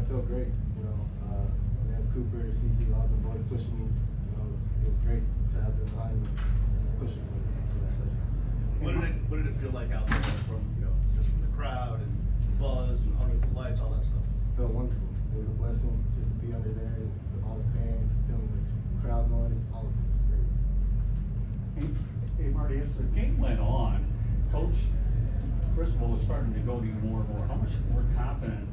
felt great. Lance Cooper, CC, all the boys pushing me. It was great to have them behind me and pushing for that touchdown. What did it feel like out there from just from the crowd and buzz and under the lights, all that stuff? It felt wonderful. It was a blessing just to be under there and all the fans, feeling the crowd noise, all of it was great. Hey Marty, as the game went on, Coach Cristobal was starting to go to you more and more. How much more confident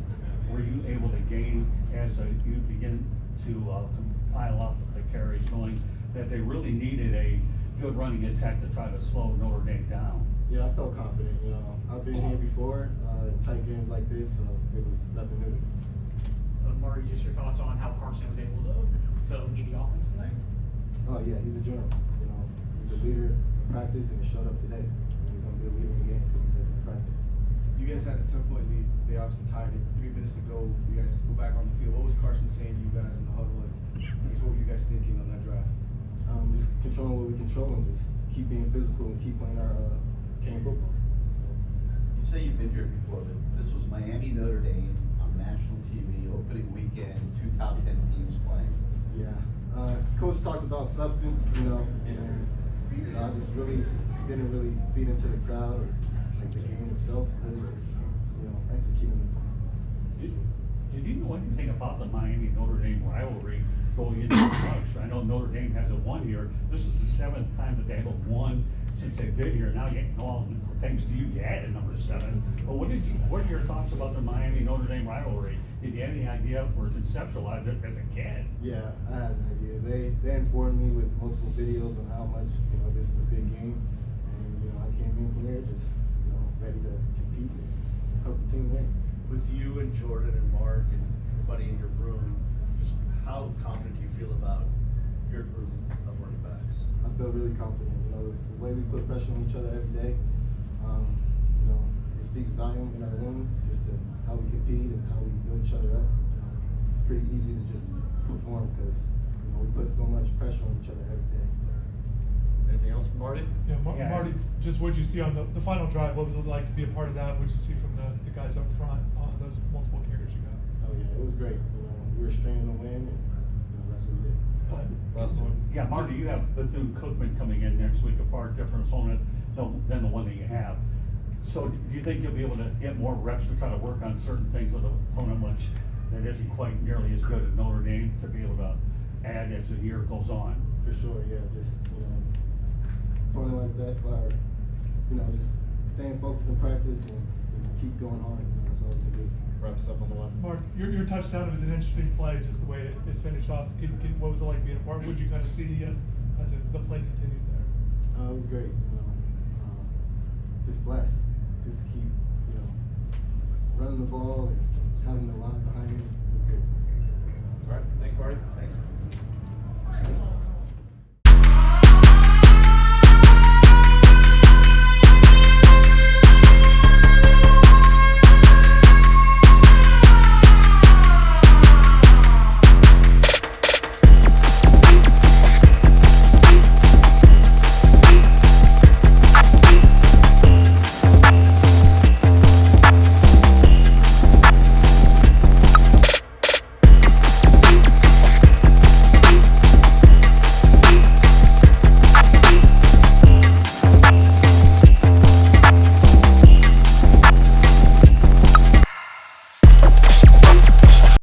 were you able to gain as you begin to pile up the carries, knowing that they really needed a good running attack to try to slow Notre Dame down? Yeah, I felt confident. I've been here before in tight games like this, so it was nothing new to me. Marty, just your thoughts on how Carson was able to lead the offense tonight? Oh yeah, he's a general. He's a leader in practice, and he showed up today. And he's going to be a leader in the game because he does it in practice. You guys had a 10-point lead. They obviously tied it. 3 minutes to go. You guys go back on the field. What was Carson saying to you guys in the huddle? And what were you guys thinking on that drive? Just controlling what we control and just keep being physical and keep playing our game football. So. You say you've been here before, but this was Miami Notre Dame on national TV opening weekend. 2 top 10 teams playing. Yeah, Coach talked about substance, and I just really didn't really feed into the crowd or like the game itself. Really just executing the plan. Did you know anything about the Miami Notre Dame rivalry going into the rush? I know Notre Dame has a 1 year. This is the 7th time that they have won since they've been here. Now, thanks to you, you added number 7. But what are your thoughts about the Miami Notre Dame rivalry? Did you have any idea or conceptualize it as a kid? Yeah, I had an idea. They informed me with multiple videos on how much this is a big game, and I came in here just ready to compete and help the team win. With you and Jordan and Mark and everybody in your room, just how confident do you feel about your group of running backs? I feel really confident. The way we put pressure on each other every day, it speaks volume in our room, just to how we compete and how we build each other up. It's pretty easy to just perform because we put so much pressure on each other every day. So. Anything else from Marty? Yeah, Yeah, Marty, just what did you see on the final drive? What was it like to be a part of that? What did you see from the guys up front on those multiple carries you got? Oh yeah, it was great. We were straining to win, and that's what we did. Last one. Yeah, Marty, you have Bethune-Cookman coming in next week, a far different opponent than the one that you have. So do you think you'll be able to get more reps to try to work on certain things with an opponent which that isn't quite nearly as good as Notre Dame, to be able to add as the year goes on? For sure, yeah. Just opponent like that, or just staying focused in practice and keep going hard. That's all we can do. Wraps up on the one. Mark, your touchdown was an interesting play, just the way it finished off. What was it like being a part? What did you kind of see as the play continued there? It was great. Just blessed, just to keep running the ball and having the line